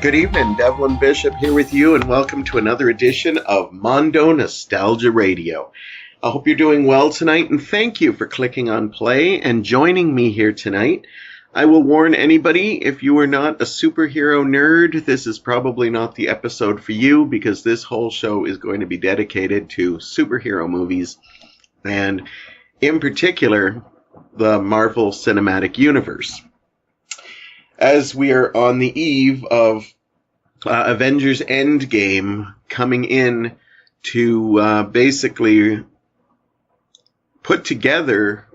Good evening, Devlin Bishop here with you, and welcome to another edition of Mondo Nostalgia Radio. I hope you're doing well tonight, and thank you for clicking on play and joining me here tonight. I will warn anybody, if you are not a superhero nerd, this is probably not the episode for you, because this whole show is going to be dedicated to superhero movies, and in particular, the Marvel Cinematic Universe. As we are on the eve of Avengers Endgame coming in to basically put together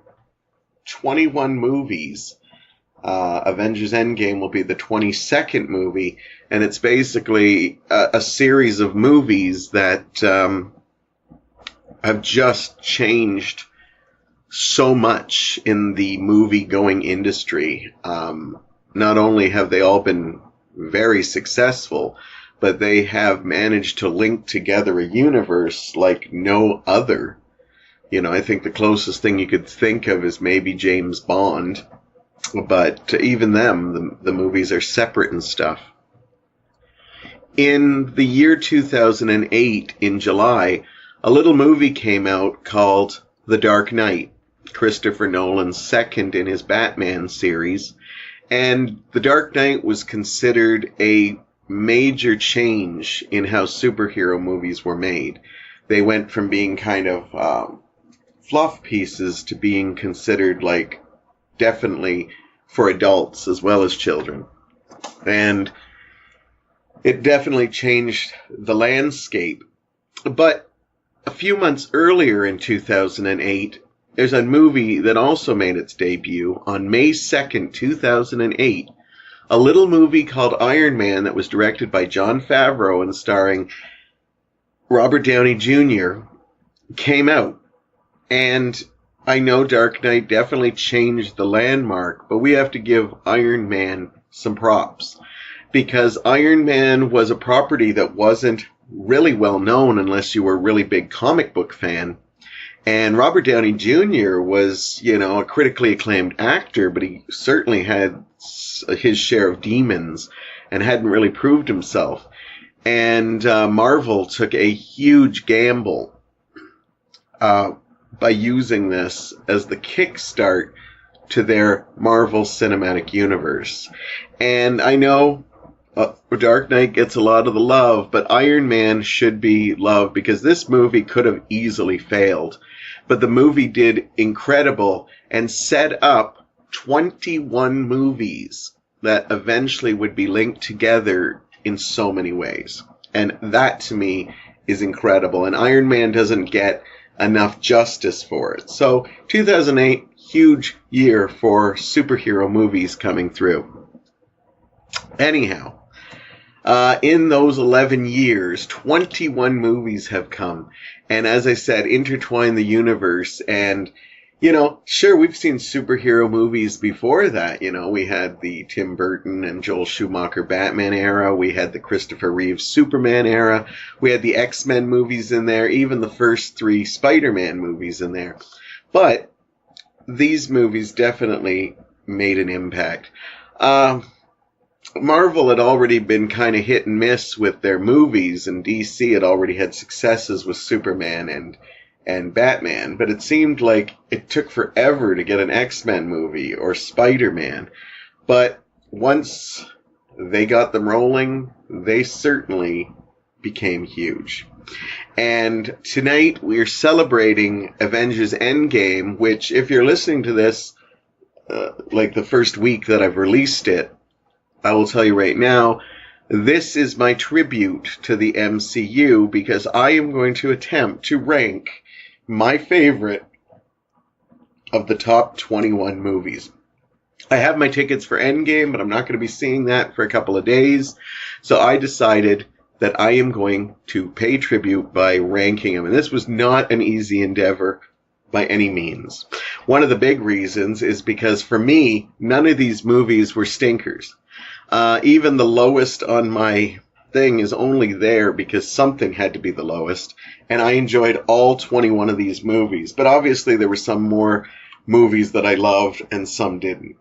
21 movies. Avengers Endgame will be the 22nd movie, and it's basically a series of movies that have just changed so much in the movie-going industry. Not only have they all been very successful, but they have managed to link together a universe like no other. You know, I think the closest thing you could think of is maybe James Bond, but even them, the movies are separate and stuff. In the year 2008, in July, a little movie came out called The Dark Knight, Christopher Nolan's second in his Batman series. And The Dark Knight was considered a major change in how superhero movies were made. They went from being kind of fluff pieces to being considered like definitely for adults as well as children. And it definitely changed the landscape. But a few months earlier in 2008, there's a movie that also made its debut on May 2nd, 2008. A little movie called Iron Man that was directed by Jon Favreau and starring Robert Downey Jr. came out. And I know Dark Knight definitely changed the landmark, but we have to give Iron Man some props. Because Iron Man was a property that wasn't really well known unless you were a really big comic book fan. And Robert Downey Jr. was, you know, a critically acclaimed actor, but he certainly had his share of demons and hadn't really proved himself. And Marvel took a huge gamble by using this as the kickstart to their Marvel Cinematic Universe. And I know Dark Knight gets a lot of the love, but Iron Man should be loved because this movie could have easily failed. But the movie did incredible and set up 21 movies that eventually would be linked together in so many ways. And that, to me, is incredible. And Iron Man doesn't get enough justice for it. So, 2008, huge year for superhero movies coming through. Anyhow, in those 11 years, 21 movies have come. And as I said, intertwine the universe. And, you know, sure, we've seen superhero movies before that. You know, we had the Tim Burton and Joel Schumacher Batman era. We had the Christopher Reeve Superman era. We had the X-Men movies in there. Even the first 3 Spider-Man movies in there. But these movies definitely made an impact. Marvel had already been kind of hit and miss with their movies, and DC had already had successes with Superman and Batman, but it seemed like it took forever to get an X-Men movie or Spider-Man. But once they got them rolling, they certainly became huge. And tonight we're celebrating Avengers Endgame, which, if you're listening to this, like the first week that I've released it, I will tell you right now, this is my tribute to the MCU because I am going to attempt to rank my favorite of the top 21 movies. I have my tickets for Endgame, but I'm not going to be seeing that for a couple of days. So I decided that I am going to pay tribute by ranking them. And this was not an easy endeavor by any means. One of the big reasons is because for me, none of these movies were stinkers. Even the lowest on my thing is only there because something had to be the lowest. And I enjoyed all 21 of these movies. But obviously there were some more movies that I loved and some didn't.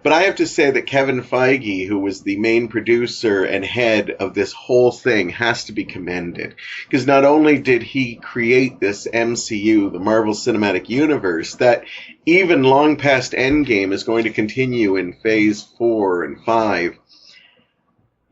But I have to say that Kevin Feige, who was the main producer and head of this whole thing, has to be commended. Because not only did he create this MCU, the Marvel Cinematic Universe, that even long past Endgame is going to continue in Phase 4 and 5,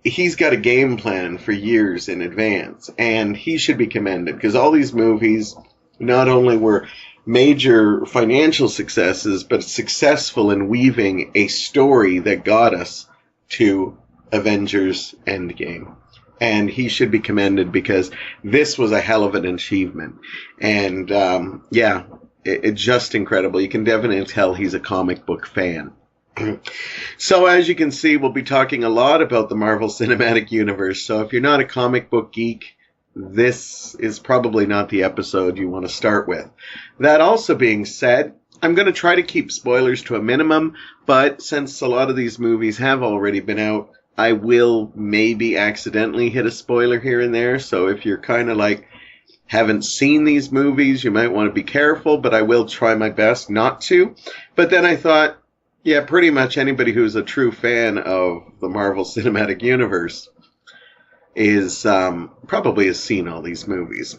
he's got a game plan for years in advance. And he should be commended, because all these movies not only were major financial successes, but successful in weaving a story that got us to Avengers Endgame. And he should be commended because this was a hell of an achievement. And it's just incredible. You can definitely tell he's a comic book fan. So as you can see, we'll be talking a lot about the Marvel Cinematic Universe. So if you're not a comic book geek, this is probably not the episode you want to start with. That also being said, I'm going to try to keep spoilers to a minimum, but since a lot of these movies have already been out, I will maybe accidentally hit a spoiler here and there. So if you're kind of like, haven't seen these movies, you might want to be careful, but I will try my best not to. But then I thought, yeah, pretty much anybody who's a true fan of the Marvel Cinematic Universe is probably has seen all these movies.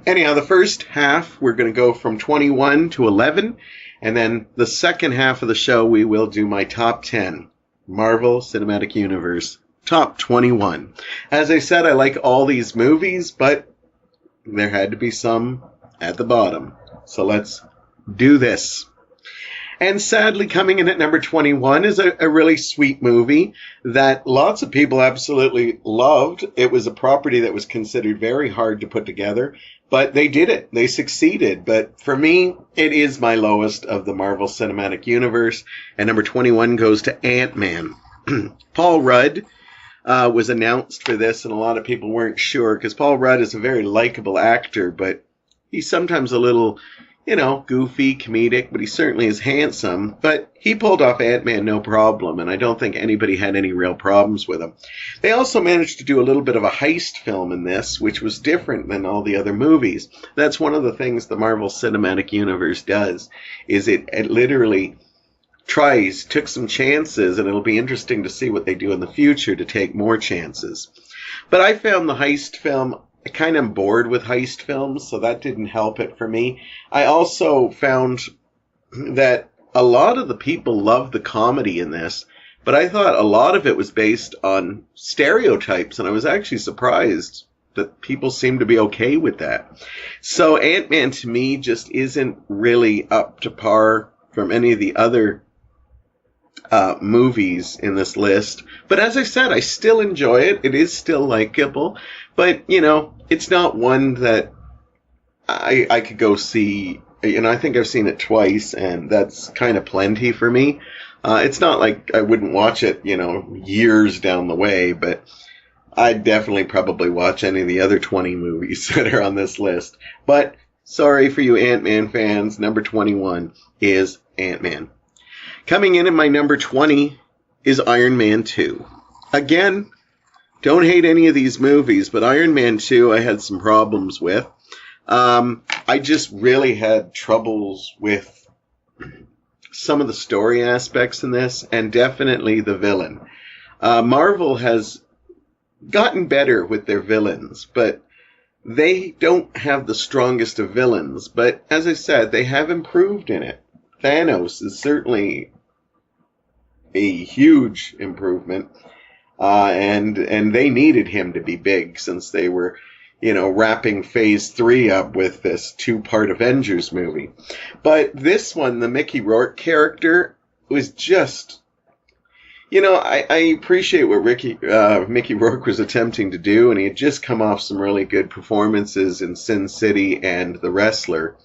Anyhow, the first half, we're going to go from 21 to 11, and then the second half of the show, we will do my top 10 Marvel Cinematic Universe top 21. As I said, I like all these movies, but there had to be some at the bottom. So let's do this. And sadly, coming in at number 21 is a really sweet movie that lots of people absolutely loved. It was a property that was considered very hard to put together, but they did it. They succeeded. But for me, it is my lowest of the Marvel Cinematic Universe. And number 21 goes to Ant-Man. Paul Rudd was announced for this, and a lot of people weren't sure, because Paul Rudd is a very likable actor, but he's sometimes a little, goofy, comedic, but he certainly is handsome. But he pulled off Ant-Man no problem, and I don't think anybody had any real problems with him. They also managed to do a little bit of a heist film in this, which was different than all the other movies. That's one of the things the Marvel Cinematic Universe does, is it literally took some chances, and it'll be interesting to see what they do in the future to take more chances. But I found the heist film, I kind of am bored with heist films, so that didn't help it for me. I also found that a lot of the people loved the comedy in this, but I thought a lot of it was based on stereotypes, and I was actually surprised that people seemed to be okay with that. So Ant-Man to me just isn't really up to par from any of the other movies in this list. But as I said, I still enjoy it. It is still likable. But, it's not one that I could go see. I think I've seen it twice, and that's kind of plenty for me. It's not like I wouldn't watch it, years down the way, but I'd definitely probably watch any of the other 20 movies that are on this list. But sorry for you Ant-Man fans, number 21 is Ant-Man. Coming in at my number 20 is Iron Man 2. Again, don't hate any of these movies, but Iron Man 2 I had some problems with. I just really had troubles with some of the story aspects in this, and definitely the villain. Marvel has gotten better with their villains, but they don't have the strongest of villains. But as I said, they have improved in it. Thanos is certainly a huge improvement, and they needed him to be big since they were, wrapping Phase 3 up with this 2-part Avengers movie. But this one, the Mickey Rourke character, was just, I appreciate what Mickey Rourke was attempting to do, and he had just come off some really good performances in Sin City and The Wrestler.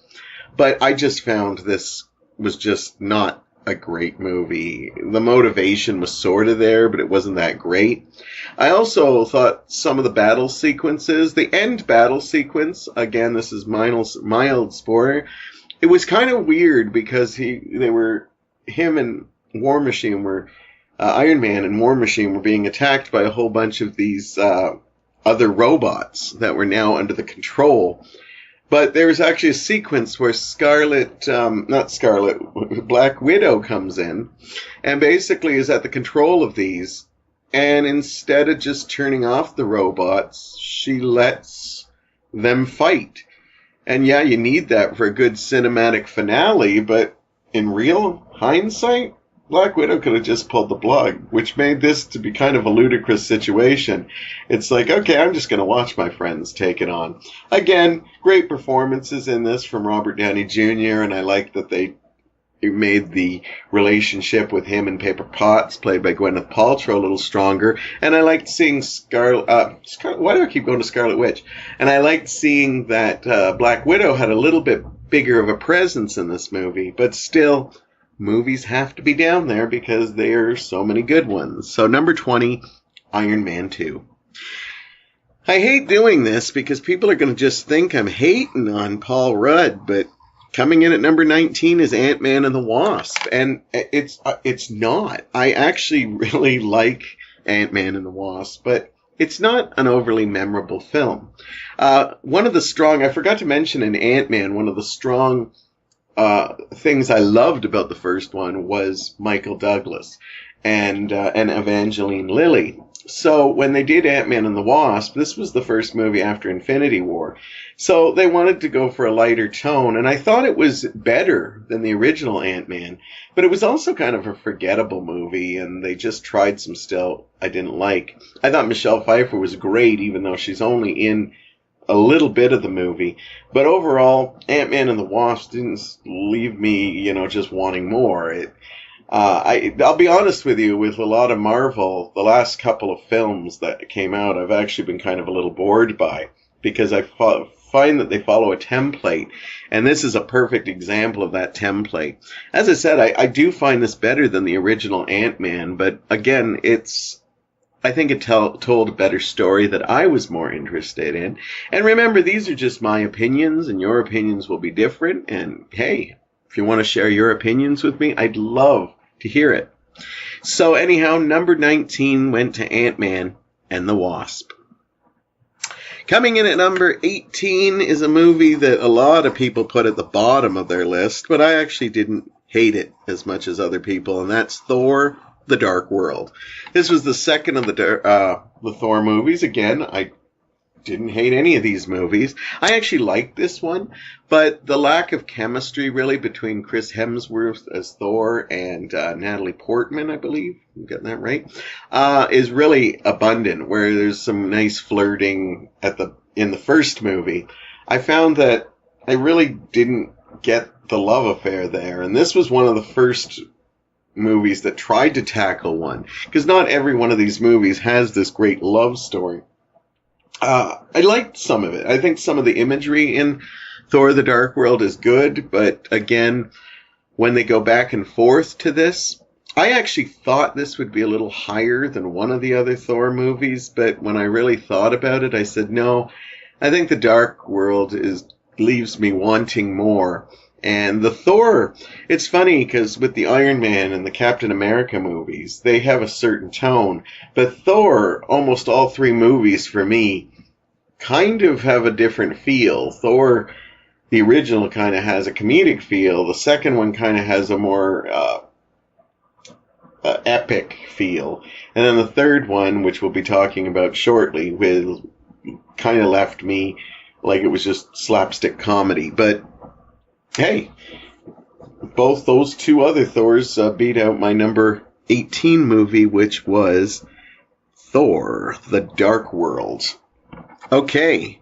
But I just found this was just not a great movie. The motivation was sort of there, but it wasn't that great. I also thought some of the battle sequences, the end battle sequence, again, this is mild spoiler, it was kind of weird because him and War Machine were, Iron Man and War Machine were being attacked by a whole bunch of these other robots that were now under the control But there was actually a sequence where Black Widow comes in and basically is at the control of these. And instead of just turning off the robots, she lets them fight. And yeah, you need that for a good cinematic finale, but in real hindsight, Black Widow could have just pulled the plug, which made this to be kind of a ludicrous situation. It's like, okay, I'm just going to watch my friends take it on. Again, great performances in this from Robert Downey Jr., and I like that they made the relationship with him and Pepper Potts, played by Gwyneth Paltrow, a little stronger. And I liked seeing why do I keep going to Scarlet Witch? And I liked seeing that Black Widow had a little bit bigger of a presence in this movie, but still, movies have to be down there because there are so many good ones. So number 20, Iron Man 2. I hate doing this because people are going to just think I'm hating on Paul Rudd, but coming in at number 19 is Ant-Man and the Wasp, and it's not. I actually really like Ant-Man and the Wasp, but it's not an overly memorable film. One of the strong, I forgot to mention in Ant-Man, one of the strong things I loved about the first one was Michael Douglas and Evangeline Lilly. So when they did Ant-Man and the Wasp, this was the first movie after Infinity War. So they wanted to go for a lighter tone, and I thought it was better than the original Ant-Man, but it was also kind of a forgettable movie, and they just tried some stuff I didn't like. I thought Michelle Pfeiffer was great, even though she's only in a little bit of the movie. But overall, Ant-Man and the Wasp didn't leave me, just wanting more. I'll be honest with you, with a lot of Marvel, the last couple of films that came out, I've actually been kind of a little bored by, because I find that they follow a template, and this is a perfect example of that template. As I said, I do find this better than the original Ant-Man, but again, I think it told a better story that I was more interested in. And remember, these are just my opinions, and your opinions will be different, and hey, if you want to share your opinions with me, I'd love to hear it. So anyhow, number 19 went to Ant-Man and the Wasp. Coming in at number 18 is a movie that a lot of people put at the bottom of their list, but I actually didn't hate it as much as other people, and that's Thor: The Dark World. This was the second of the Thor movies. Again, I didn't hate any of these movies. I actually liked this one, but the lack of chemistry really between Chris Hemsworth as Thor and Natalie Portman, I believe, I'm getting that right, is really abundant, where there's some nice flirting in the first movie. I found that I really didn't get the love affair there, and this was one of the first movies that tried to tackle one, because not every one of these movies has this great love story. I liked some of it. I think some of the imagery in Thor: The Dark World is good, but again, when they go back and forth to this, I actually thought this would be a little higher than one of the other Thor movies, but when I really thought about it, I said, no, I think The Dark World leaves me wanting more. And the Thor, it's funny because with the Iron Man and the Captain America movies, they have a certain tone. But Thor, almost all three movies for me, kind of have a different feel. Thor, the original, kind of has a comedic feel. The second one kind of has a more epic feel. And then the third one, which we'll be talking about shortly, kind of left me like it was just slapstick comedy. But hey, both those two other Thors beat out my number 18 movie, which was Thor: The Dark World. Okay,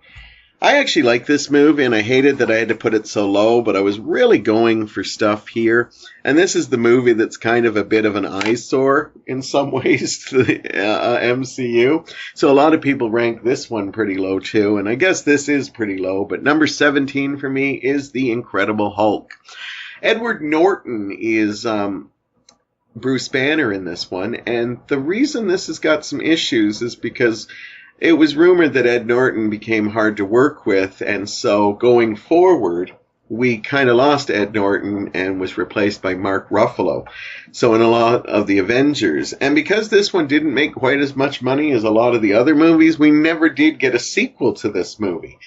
I actually like this movie, and I hated that I had to put it so low, but I was really going for stuff here. And this is the movie that's kind of a bit of an eyesore in some ways to the MCU. So a lot of people rank this one pretty low too, and I guess this is pretty low. But number 17 for me is The Incredible Hulk. Edward Norton is Bruce Banner in this one, and the reason this has got some issues is because it was rumored that Ed Norton became hard to work with, and so going forward, we kind of lost Ed Norton and was replaced by Mark Ruffalo. So in a lot of the Avengers, and because this one didn't make quite as much money as a lot of the other movies, we never did get a sequel to this movie.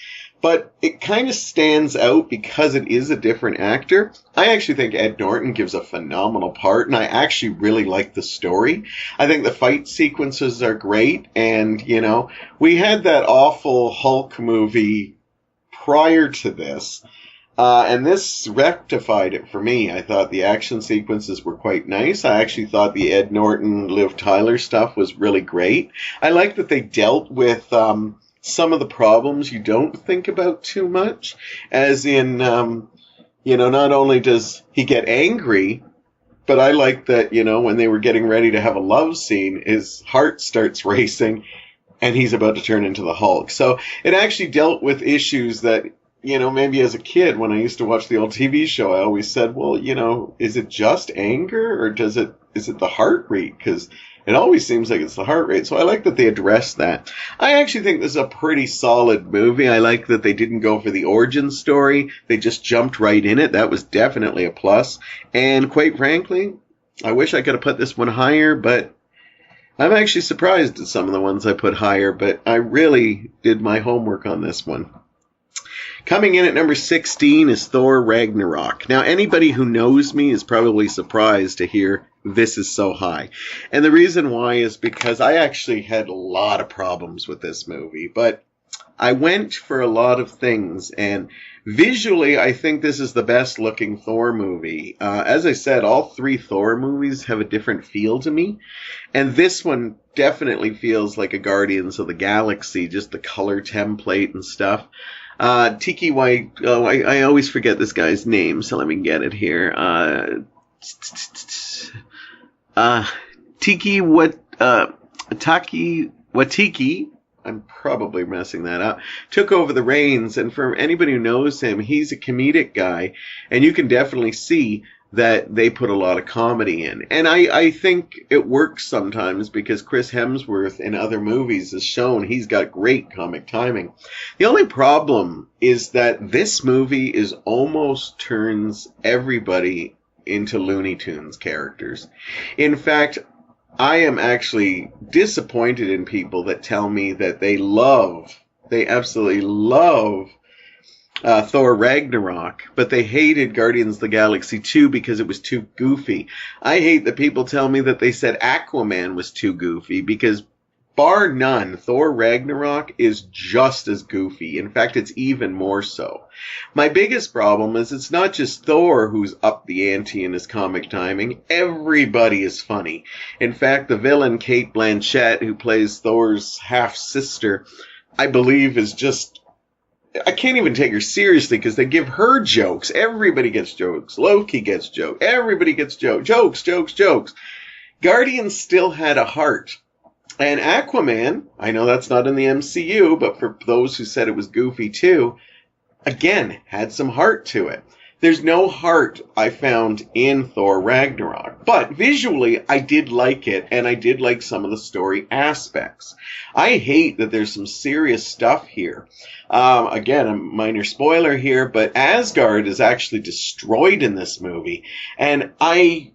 but it kind of stands out because it is a different actor. I actually think Ed Norton gives a phenomenal part, and I actually really like the story. I think the fight sequences are great, and, you know, we had that awful Hulk movie prior to this, and this rectified it for me. I thought the action sequences were quite nice. I actually thought the Ed Norton, Liv Tyler stuff was really great. I like that they dealt with some of the problems you don't think about too much, as in, you know, not only does he get angry, but I like that, you know, when they were getting ready to have a love scene, his heart starts racing and he's about to turn into the Hulk. So it actually dealt with issues that, you know, maybe as a kid, when I used to watch the old TV show, I always said, well, you know, is it just anger or is it the heart rate? Because it always seems like it's the heart rate. So I like that they addressed that. I actually think this is a pretty solid movie. I like that they didn't go for the origin story. They just jumped right in it. That was definitely a plus. And quite frankly, I wish I could have put this one higher, but I'm actually surprised at some of the ones I put higher, but I really did my homework on this one. Coming in at number 16 is Thor Ragnarok. Now, anybody who knows me is probably surprised to hear this is so high. And the reason why is because I actually had a lot of problems with this movie. But I went for a lot of things. And visually, I think this is the best looking Thor movie. As I said, all three Thor movies have a different feel to me. And this one definitely feels like a Guardians of the Galaxy, just the color template and stuff. Tiki White, I always forget this guy's name, so let me get it here. Taki Watiki, I'm probably messing that up, took over the reins, and for anybody who knows him, he's a comedic guy, and you can definitely see that they put a lot of comedy in. And I think it works sometimes because Chris Hemsworth in other movies has shown he's got great comic timing. The only problem is that this movie is almost turns everybody into Looney Tunes characters. In fact, I am actually disappointed in people that tell me that they absolutely love Thor Ragnarok, but they hated Guardians of the Galaxy 2 because it was too goofy. I hate that people tell me that they said Aquaman was too goofy because, bar none, Thor Ragnarok is just as goofy. In fact, it's even more so. My biggest problem is it's not just Thor who's up the ante in his comic timing. Everybody is funny. In fact, the villain, Cate Blanchett, who plays Thor's half-sister, I believe is just... I can't even take her seriously because they give her jokes. Everybody gets jokes. Loki gets jokes. Everybody gets jokes. Jokes. Guardians still had a heart. And Aquaman, I know that's not in the MCU, but for those who said it was goofy too, again, had some heart to it. There's no heart I found in Thor Ragnarok. But visually, I did like it, and I did like some of the story aspects. I hate that there's some serious stuff here. Again, a minor spoiler here, but Asgard is actually destroyed in this movie. And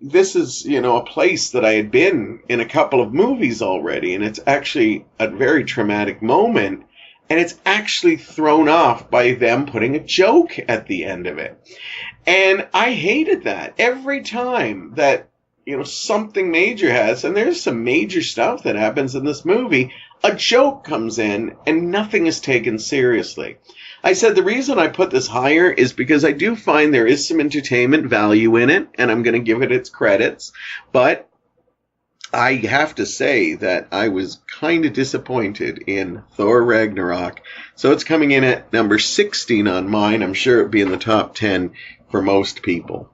this is, you know, a place that I had been in a couple of movies already, and it's actually a very traumatic moment. And it's actually thrown off by them putting a joke at the end of it. And I hated that. Every time that, you know, something major has, and there's some major stuff that happens in this movie, a joke comes in and nothing is taken seriously. I said the reason I put this higher is because I do find there is some entertainment value in it, and I'm going to give it its credits. But I have to say that I was kind of disappointed in Thor Ragnarok. So it's coming in at number 16 on mine. I'm sure it'd be in the top 10 for most people.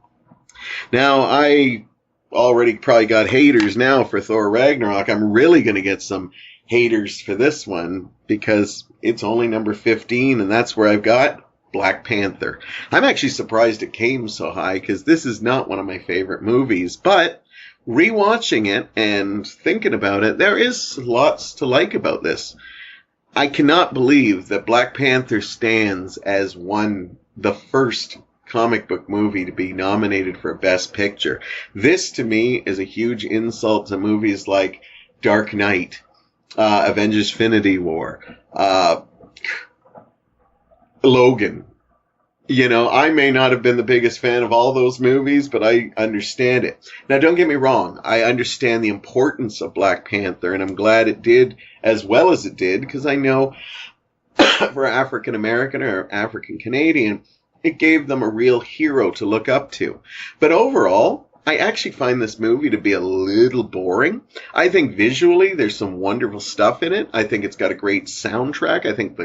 Now, I already probably got haters now for Thor Ragnarok. I'm really going to get some haters for this one because it's only number 15, and that's where I've got Black Panther. I'm actually surprised it came so high because this is not one of my favorite movies, but rewatching it and thinking about it, there is lots to like about this. I cannot believe that Black Panther stands as the first comic book movie to be nominated for Best Picture. This, to me, is a huge insult to movies like Dark Knight, Avengers Infinity War, Logan. You know, I may not have been the biggest fan of all those movies, but I understand it. Now, don't get me wrong. I understand the importance of Black Panther, and I'm glad it did as well as it did, because I know for African American or African Canadian, it gave them a real hero to look up to. But overall, I actually find this movie to be a little boring. I think visually there's some wonderful stuff in it. I think it's got a great soundtrack. I think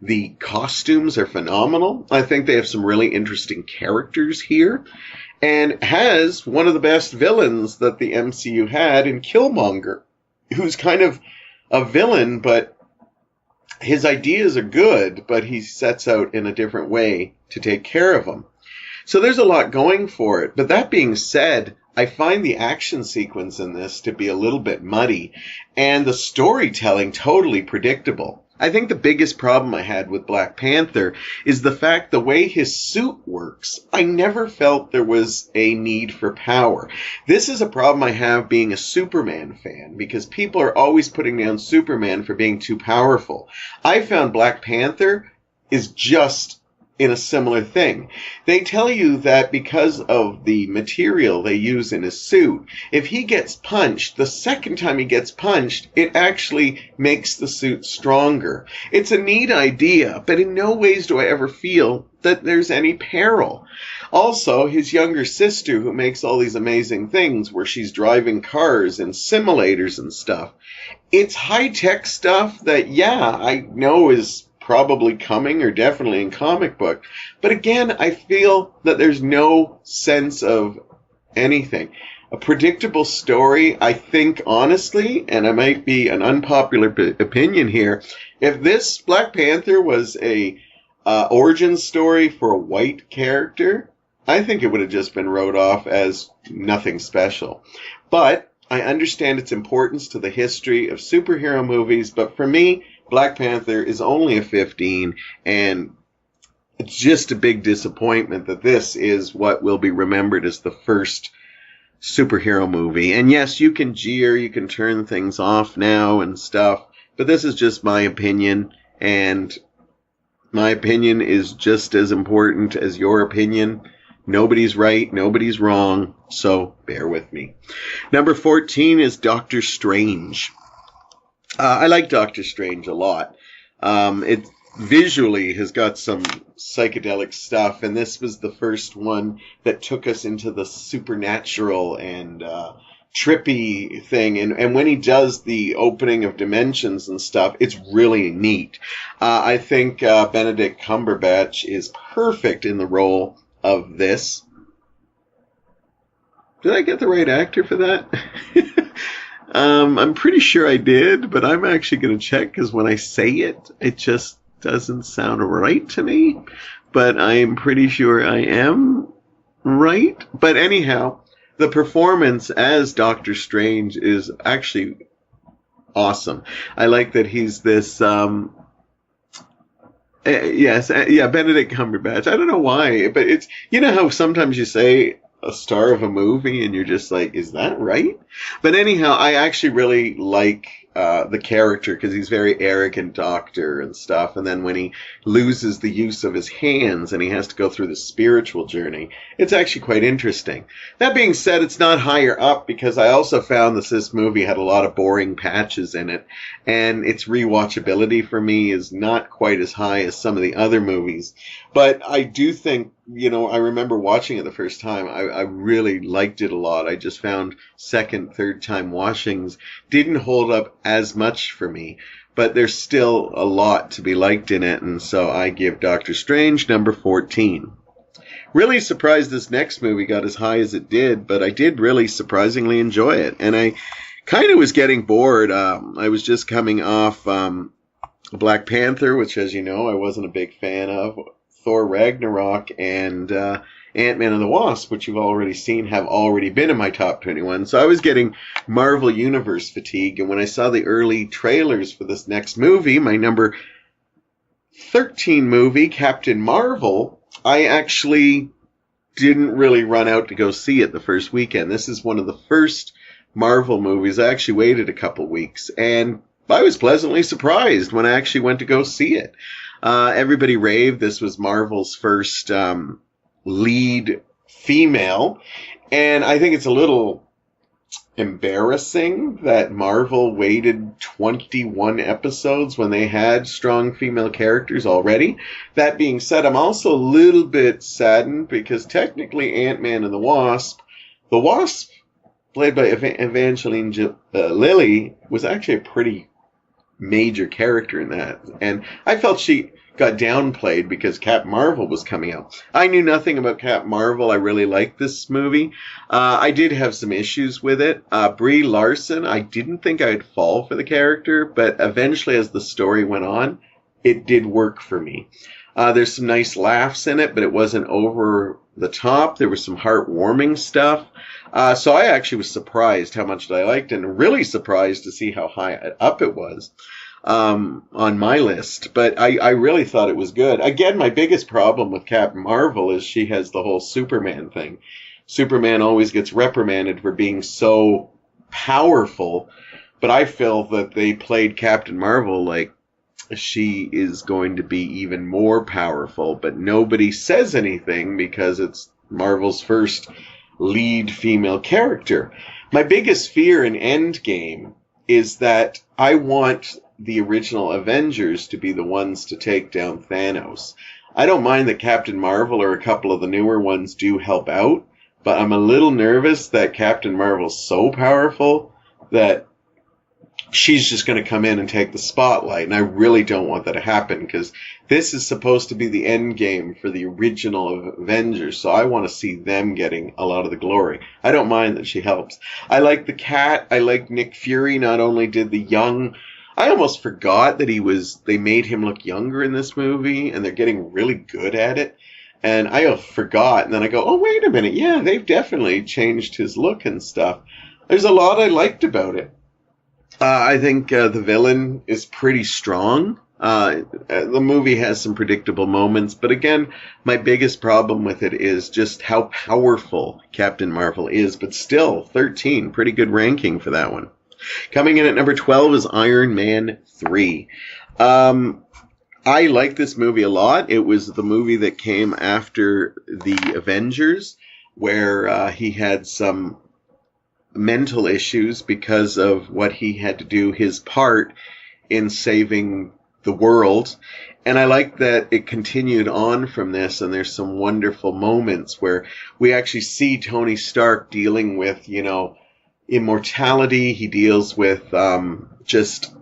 the costumes are phenomenal. I think they have some really interesting characters here. And has one of the best villains that the MCU had in Killmonger, who's kind of a villain, but his ideas are good, but he sets out in a different way to take care of them. So there's a lot going for it. But that being said, I find the action sequence in this to be a little bit muddy and the storytelling totally predictable. I think the biggest problem I had with Black Panther is the fact the way his suit works. I never felt there was a need for power. This is a problem I have being a Superman fan, because people are always putting down Superman for being too powerful. I found Black Panther is just in a similar thing. They tell you that because of the material they use in his suit, if he gets punched, the second time he gets punched, it actually makes the suit stronger. It's a neat idea, but in no ways do I ever feel that there's any peril. Also, his younger sister, who makes all these amazing things where she's driving cars and simulators and stuff, it's high-tech stuff that, yeah, I know is probably coming or definitely in comic book. But again, I feel that there's no sense of anything. A predictable story, I think, honestly, and I might be an unpopular opinion here, if this Black Panther was a origin story for a white character, I think it would have just been wrote off as nothing special. But I understand its importance to the history of superhero movies, but for me, Black Panther is only a 15, and it's just a big disappointment that this is what will be remembered as the first superhero movie. And yes, you can jeer, you can turn things off now and stuff, but this is just my opinion, and my opinion is just as important as your opinion. Nobody's right, nobody's wrong, so bear with me. Number 14 is Doctor Strange. I like Doctor Strange a lot. It visually has got some psychedelic stuff, and this was the first one that took us into the supernatural and trippy thing. And when he does the opening of dimensions and stuff, it's really neat. I think Benedict Cumberbatch is perfect in the role of this. Did I get the right actor for that? I'm pretty sure I did, but I'm actually going to check, because when I say it, it just doesn't sound right to me. But I am pretty sure I am right. But anyhow, the performance as Doctor Strange is actually awesome. I like that he's this, Benedict Cumberbatch. I don't know why, but it's, you know how sometimes you say a star of a movie and you're just like, is that right? But anyhow, I actually really like the character, because he's very arrogant doctor and stuff, and then when he loses the use of his hands and he has to go through the spiritual journey, it's actually quite interesting. That being said, it's not higher up, because I also found that this movie had a lot of boring patches in it, and its rewatchability for me is not quite as high as some of the other movies. But I do think, I remember watching it the first time. I really liked it a lot. I just found second, third time watchings didn't hold up as much for me. But there's still a lot to be liked in it, and so I give Doctor Strange number 14. Really surprised this next movie got as high as it did, but I did really surprisingly enjoy it. And I kind of was getting bored. I was just coming off Black Panther, which, as you know, I wasn't a big fan of. Thor Ragnarok and Ant-Man and the Wasp, which you've already seen, have already been in my top 21. So I was getting Marvel Universe fatigue, and when I saw the early trailers for this next movie, my number 13 movie, Captain Marvel, I actually didn't really run out to go see it the first weekend. This is one of the first Marvel movies. I actually waited a couple weeks, and I was pleasantly surprised when I actually went to go see it. Everybody raved. This was Marvel's first lead female. And I think it's a little embarrassing that Marvel waited 21 episodes when they had strong female characters already. That being said, I'm also a little bit saddened because technically Ant-Man and the Wasp, played by Evangeline Lilly, was actually a pretty major character in that. And I felt she got downplayed because Captain Marvel was coming out. I knew nothing about Captain Marvel. I really liked this movie. I did have some issues with it. Brie Larson, I didn't think I'd fall for the character, but eventually as the story went on, it did work for me. There's some nice laughs in it, but it wasn't over the top. There was some heartwarming stuff. So I actually was surprised how much I liked it, and really surprised to see how high up it was on my list. But I really thought it was good. Again, my biggest problem with Captain Marvel is she has the whole Superman thing. Superman always gets reprimanded for being so powerful, but I feel that they played Captain Marvel like she is going to be even more powerful, but nobody says anything because it's Marvel's first lead female character. My biggest fear in Endgame is that I want the original Avengers to be the ones to take down Thanos. I don't mind that Captain Marvel or a couple of the newer ones do help out, but I'm a little nervous that Captain Marvel's so powerful that she's just going to come in and take the spotlight, and I really don't want that to happen because this is supposed to be the end game for the original Avengers, so I want to see them getting a lot of the glory. I don't mind that she helps. I like the cat. I like Nick Fury. Not only did the young... I almost forgot that they made him look younger in this movie, and they're getting really good at it. And I forgot, and then I go, oh, wait a minute. Yeah, they've definitely changed his look and stuff. There's a lot I liked about it. I think the villain is pretty strong. The movie has some predictable moments, but again, my biggest problem with it is just how powerful Captain Marvel is, but still, 13, pretty good ranking for that one. Coming in at number 12 is Iron Man 3. I like this movie a lot. It was the movie that came after the Avengers, where he had some mental issues because of what he had to do, his part in saving the world. And I like that it continued on from this, and there's some wonderful moments where we actually see Tony Stark dealing with, immortality. He deals with just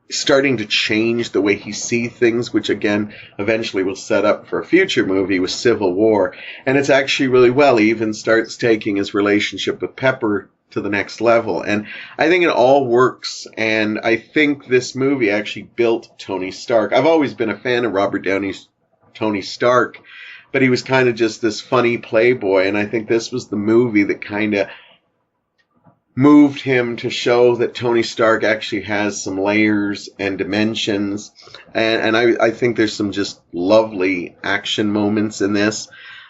starting to change the way he sees things, which again eventually will set up for a future movie with Civil War. And it's actually really well. He even starts taking his relationship with Pepper to the next level. And I think it all works. And I think this movie actually built Tony Stark. I've always been a fan of Robert Downey's Tony Stark, but he was kind of just this funny playboy. And I think this was the movie that kind of moved him to show that Tony Stark actually has some layers and dimensions. And I think there's some just lovely action moments in this.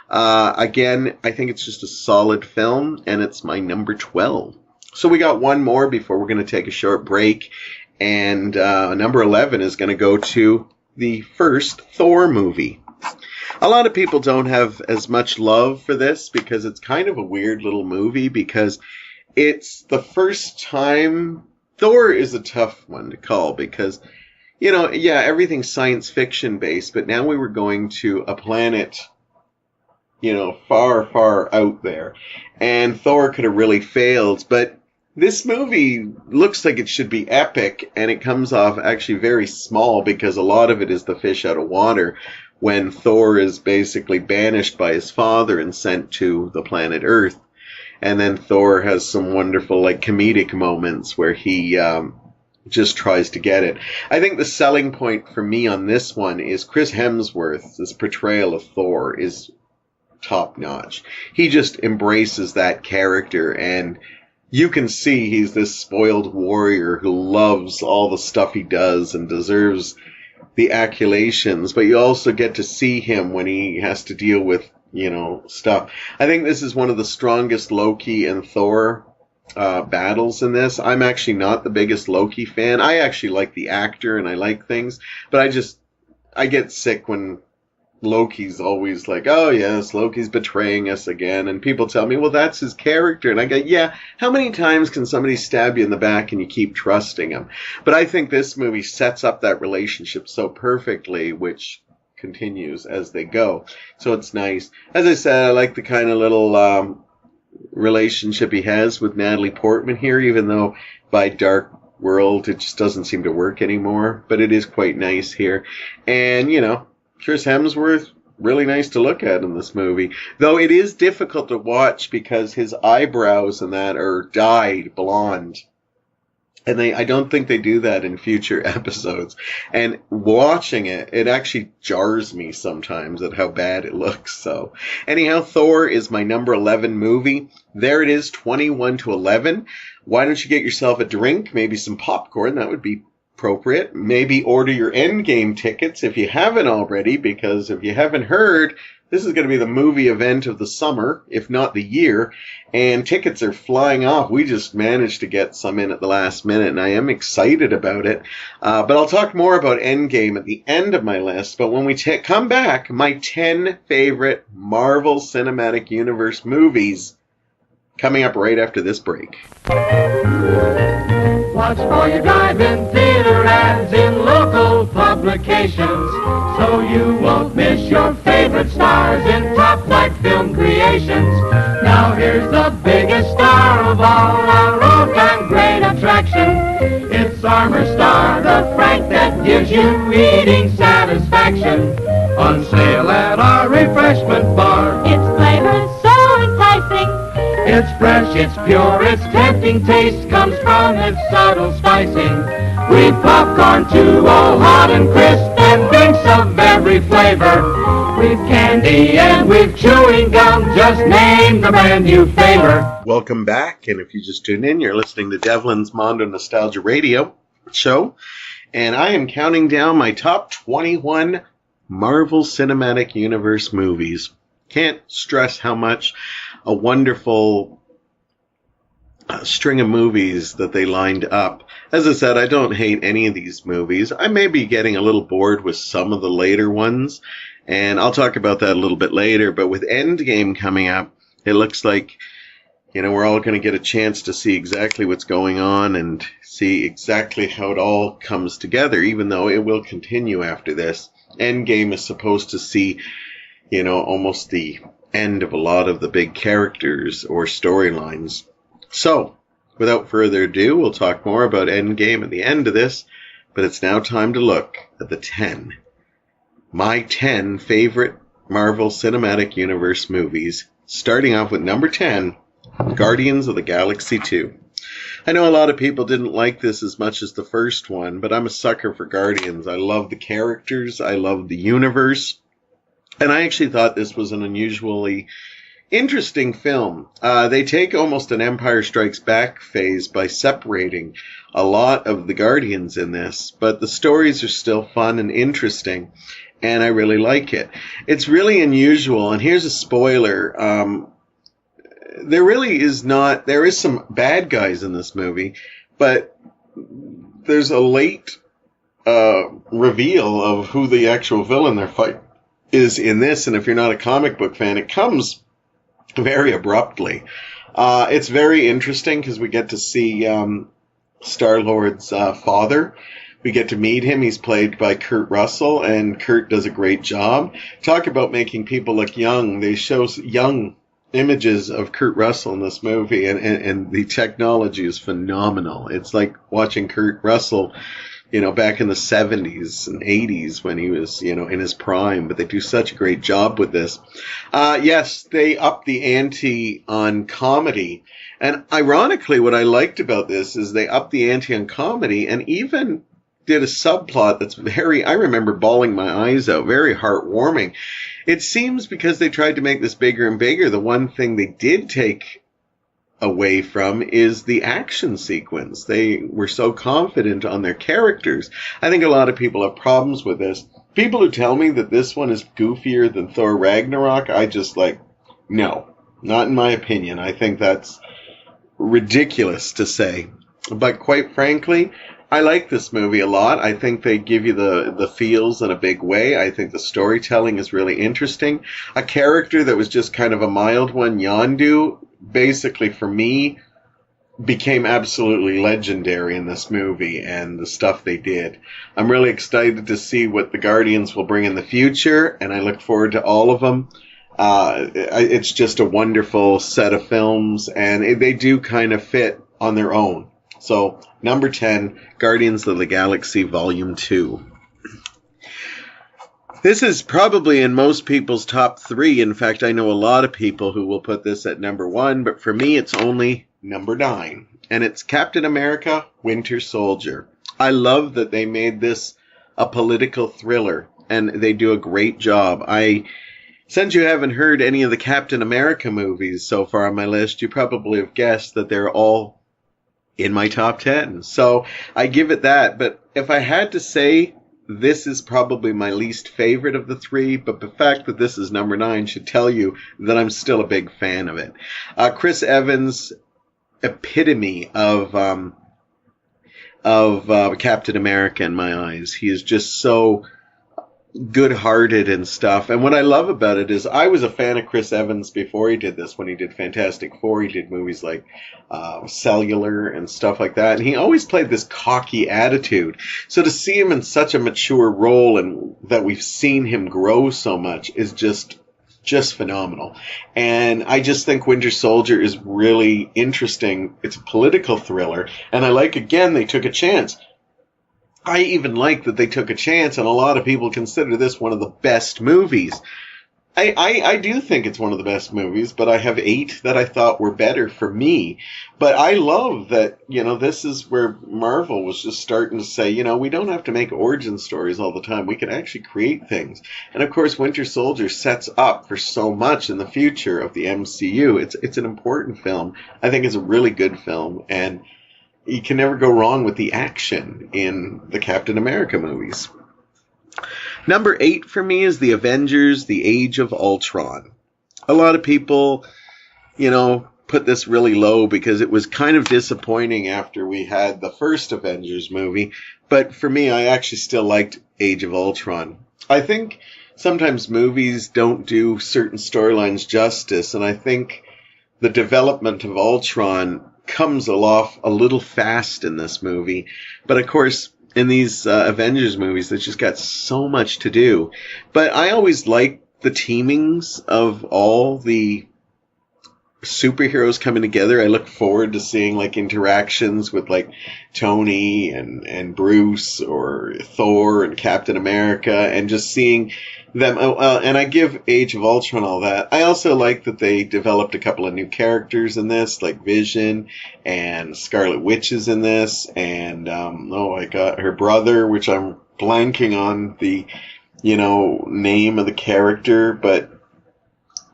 Again, I think it's just a solid film, and it's my number 12. So we got one more before we're going to take a short break. And number 11 is going to go to the first Thor movie. A lot of people don't have as much love for this because it's kind of a weird little movie, because it's the first time... Thor is a tough one to call because, everything's science fiction based, but now we were going to a planet, far, far out there. And Thor could have really failed, but this movie looks like it should be epic, and it comes off actually very small because a lot of it is the fish out of water when Thor is basically banished by his father and sent to the planet Earth. And then Thor has some wonderful, comedic moments where he just tries to get it. I think the selling point for me on this one is Chris Hemsworth's portrayal of Thor is top notch. He just embraces that character, and you can see he's this spoiled warrior who loves all the stuff he does and deserves the accolations, but you also get to see him when he has to deal with, stuff. I think this is one of the strongest Loki and Thor battles in this. I'm actually not the biggest Loki fan. I actually like the actor and I like things, but I get sick when Loki's always like, oh yes, Loki's betraying us again, and people tell me, well, that's his character, and I go, yeah, how many times can somebody stab you in the back and you keep trusting him? But I think this movie sets up that relationship so perfectly, which continues as they go, so it's nice. As I said, I like the kind of little relationship he has with Natalie Portman here, even though by Dark World it just doesn't seem to work anymore, but it is quite nice here. And, you know, Chris Hemsworth, really nice to look at in this movie. Though it is difficult to watch because his eyebrows and that are dyed blonde. And I don't think they do that in future episodes. And watching it, it actually jars me sometimes at how bad it looks. So anyhow, Thor is my number 11 movie. There it is, 21-11. Why don't you get yourself a drink, maybe some popcorn? That would be appropriate. Maybe order your Endgame tickets if you haven't already, because if you haven't heard, this is going to be the movie event of the summer, if not the year, and tickets are flying off. We just managed to get some in at the last minute, and I am excited about it. But I'll talk more about Endgame at the end of my list. But when we come back, my 10 favorite Marvel Cinematic Universe movies coming up right after this break. Watch for your drive-in theater ads in local publications, so you won't miss your favorite stars in top-flight film creations. Now here's the biggest star of all, our all-time great attraction. It's Armor Star, the Frank that gives you eating satisfaction. On sale at our refreshment bar. Its flavor is so enticing. It's fresh, it's pure, its tempting taste comes from its subtle spicing. We've popcorn too, all hot and crisp, and drinks of every flavor. We've candy and we've chewing gum, just name the brand you favor. Welcome back, and if you just tuned in, you're listening to Devlin's Mondo Nostalgia Radio show, and I am counting down my top 21 Marvel Cinematic Universe movies. Can't stress how much a wonderful string of movies that they lined up. As I said, I don't hate any of these movies. I may be getting a little bored with some of the later ones, and I'll talk about that a little bit later. But with Endgame coming up, it looks like, you know, we're all going to get a chance to see exactly what's going on and see exactly how it all comes together, even though it will continue after this. Endgame is supposed to see, you know, almost the end of a lot of the big characters or storylines. So, without further ado, we'll talk more about Endgame at the end of this, but it's now time to look at the 10. My 10 favorite Marvel Cinematic Universe movies, starting off with number 10, Guardians of the Galaxy 2. I know a lot of people didn't like this as much as the first one, but I'm a sucker for Guardians. I love the characters, I love the universe, and I actually thought this was an unusually interesting film. They take almost an Empire Strikes Back phase by separating a lot of the Guardians in this, but the stories are still fun and interesting, and I really like it. It's really unusual, and here's a spoiler. There is some bad guys in this movie, but there's a late reveal of who the actual villain they're fighting is in this, and if you're not a comic book fan, it comes very abruptly. It's very interesting because we get to see Star-Lord's father. We get to meet him. He's played by Kurt Russell, and Kurt does a great job. Talk about making people look young. They show young images of Kurt Russell in this movie, and the technology is phenomenal. It's like watching Kurt Russell, you know, back in the 70s and 80s when he was, you know, in his prime, but they do such a great job with this. Yes, they up the ante on comedy, and ironically, what I liked about this is they upped the ante on comedy and even did a subplot that's I remember bawling my eyes out, very heartwarming. It seems because they tried to make this bigger and bigger, the one thing they did take away from is the action sequence. They were so confident on their characters. I think a lot of people have problems with this. People who tell me that this one is goofier than Thor Ragnarok, I just no, not in my opinion. I think that's ridiculous to say. But quite frankly, I like this movie a lot. I think they give you the feels in a big way. I think the storytelling is really interesting. A character that was just kind of a mild one, Yondu, basically for me, became absolutely legendary in this movie and the stuff they did. I'm really excited to see what the Guardians will bring in the future, and I look forward to all of them. It's just a wonderful set of films, and they do kind of fit on their own. So, number 10, Guardians of the Galaxy Volume 2. This is probably in most people's top 3. In fact, I know a lot of people who will put this at number 1, but for me it's only number 9. And it's Captain America, Winter Soldier. I love that they made this a political thriller, and they do a great job. Since you haven't heard any of the Captain America movies so far on my list, you probably have guessed that they're all in my top 10. So I give it that. But if I had to say, this is probably my least favorite of the 3, but the fact that this is number 9 should tell you that I'm still a big fan of it. Chris Evans, epitome of Captain America in my eyes. He is just so good-hearted and stuff. And what I love about it is I was a fan of Chris Evans before he did this. When he did Fantastic Four, he did movies like Cellular and stuff like that. And he always played this cocky attitude. So to see him in such a mature role and that we've seen him grow so much is just phenomenal. And I just think Winter Soldier is really interesting. It's a political thriller. And I like, again, they took a chance. I even like that they took a chance, and a lot of people consider this one of the best movies. I do think it's one of the best movies, but I have 8 that I thought were better for me. But I love that, this is where Marvel was just starting to say, we don't have to make origin stories all the time. We can actually create things. And of course, Winter Soldier sets up for so much in the future of the MCU. It's an important film. I think it's a really good film, and you can never go wrong with the action in the Captain America movies. Number 8 for me is the Avengers, The Age of Ultron. A lot of people, put this really low because it was kind of disappointing after we had the first Avengers movie. But for me, I actually still liked Age of Ultron. I think sometimes movies don't do certain storylines justice, and I think the development of Ultron comes off a little fast in this movie. But of course, in these Avengers movies, they've just got so much to do. But I always like the teamings of all the superheroes coming together. I look forward to seeing interactions with Tony and Bruce or Thor and Captain America, and just seeing them. And I give Age of Ultron all that. I also like that they developed a couple of new characters in this, like Vision and Scarlet Witch is in this, and I got her brother, which I'm blanking on the name of the character, but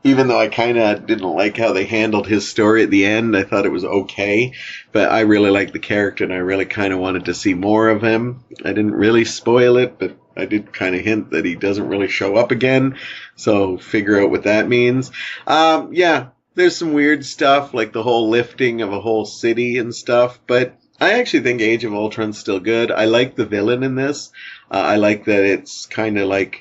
even though I kind of didn't like how they handled his story at the end, I thought it was okay. But I really liked the character, and I really kind of wanted to see more of him. I didn't really spoil it, but I did kind of hint that he doesn't really show up again. So figure out what that means. There's some weird stuff, like the whole lifting of a whole city and stuff. But I actually think Age of Ultron's still good. I like the villain in this. I like that it's kind of like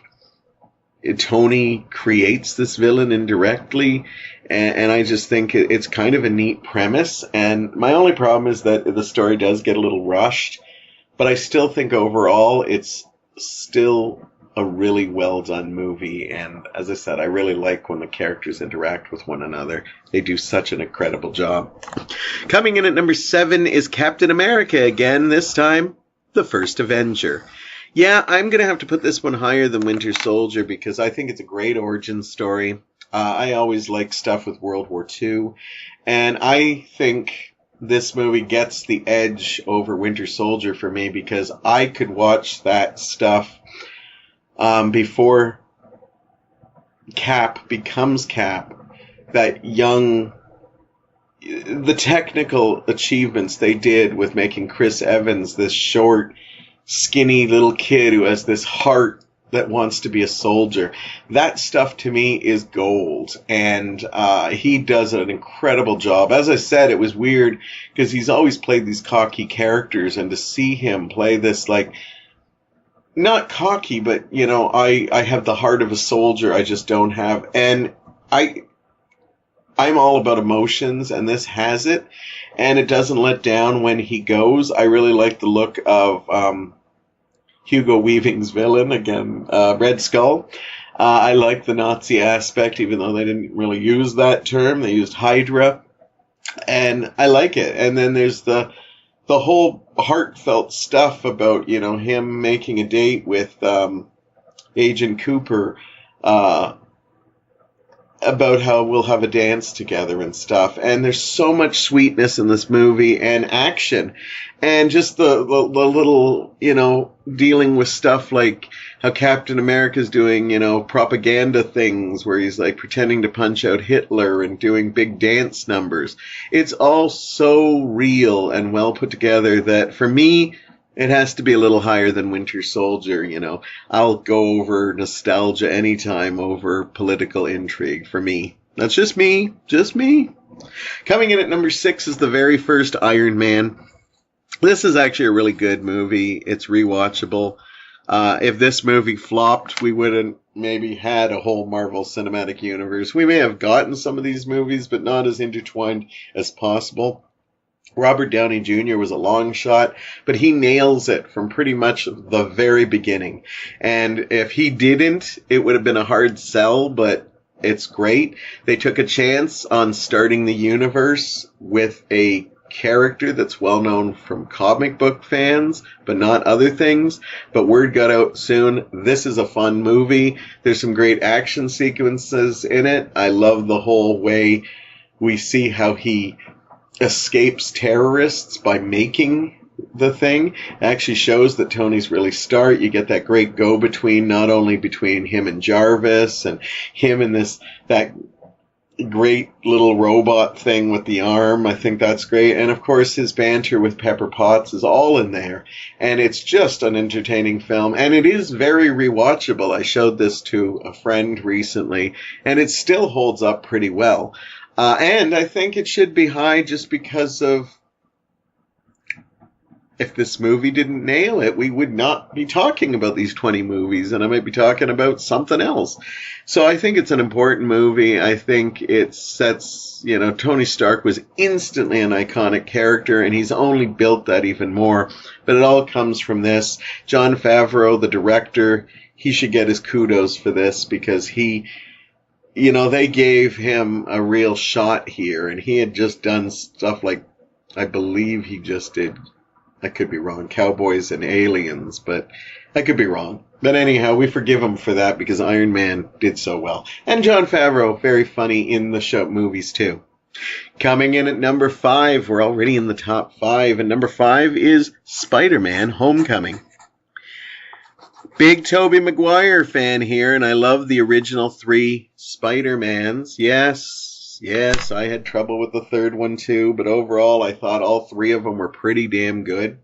Tony creates this villain indirectly, and I just think it's kind of a neat premise. And my only problem is that the story does get a little rushed, but I still think overall it's still a really well done movie. And as I said, I really like when the characters interact with one another. They do such an incredible job. Coming in at number 7 is Captain America again, this time the First Avenger. Yeah, I'm going to have to put this one higher than Winter Soldier because I think it's a great origin story. I always like stuff with World War II. And I think this movie gets the edge over Winter Soldier for me because I could watch that stuff before Cap becomes Cap. The technical achievements they did with making Chris Evans this short, skinny little kid who has this heart that wants to be a soldier. That stuff to me is gold, and he does an incredible job. As I said, it was weird because he's always played these cocky characters, and to see him play this, like, not cocky, but, you know, I have the heart of a soldier, I just don't have. And I'm all about emotions, and this has it, and it doesn't let down when he goes. I really like the look of Hugo Weaving's villain, again, Red Skull. I like the Nazi aspect, even though they didn't really use that term. They used Hydra, and I like it. And then there's the whole heartfelt stuff about, you know, him making a date with Agent Cooper, about how we'll have a dance together and stuff. And there's so much sweetness in this movie and action. And just the little, you know, dealing with stuff like how Captain America's doing, you know, propaganda things where he's like pretending to punch out Hitler and doing big dance numbers. It's all so real and well put together that for me, it has to be a little higher than Winter Soldier, you know. I'll go over nostalgia anytime over political intrigue for me. That's just me. Just me. Coming in at number 6 is the very first Iron Man. This is actually a really good movie. It's rewatchable. If this movie flopped, we wouldn't maybe had a whole Marvel Cinematic Universe. We may have gotten some of these movies, but not as intertwined as possible. Robert Downey Jr. was a long shot, but he nails it from pretty much the very beginning. And if he didn't, it would have been a hard sell, but it's great. They took a chance on starting the universe with a character that's well known from comic book fans, but not other things. But word got out soon. This is a fun movie. There's some great action sequences in it. I love the whole way we see how he escapes terrorists by making the thing. It actually shows that Tony's really smart. You get that great go-between, not only between him and Jarvis and him and that great little robot thing with the arm. I think that's great. And of course his banter with Pepper Potts is all in there. And it's just an entertaining film. And it is very rewatchable. I showed this to a friend recently, and it still holds up pretty well. And I think it should be high just because of, if this movie didn't nail it, we would not be talking about these 20 movies, and I might be talking about something else. So I think it's an important movie. I think it sets, you know, Tony Stark was instantly an iconic character, and he's only built that even more. But it all comes from this. Jon Favreau, the director, he should get his kudos for this because he, you know, they gave him a real shot here, and he had just done stuff like, I believe he just did, I could be wrong, Cowboys and Aliens, but I could be wrong. But anyhow, we forgive him for that because Iron Man did so well. And Jon Favreau, very funny in the show movies too. Coming in at number 5, we're already in the top 5, and number 5 is Spider-Man Homecoming. Big Tobey Maguire fan here, and I love the original 3 Spider-Mans. Yes, I had trouble with the third one too, but overall I thought all 3 of them were pretty damn good.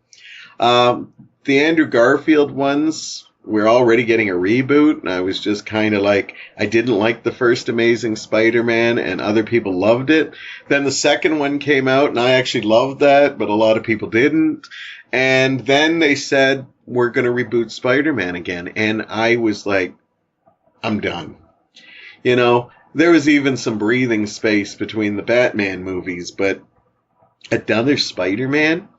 The Andrew Garfield ones, we're already getting a reboot, and I was just kind of like, I didn't like the first Amazing Spider-Man, and other people loved it. Then the second one came out, and I actually loved that, but a lot of people didn't. And then they said, we're going to reboot Spider-Man again. And I was like, I'm done. You know, there was even some breathing space between the Batman movies, but another Spider-Man?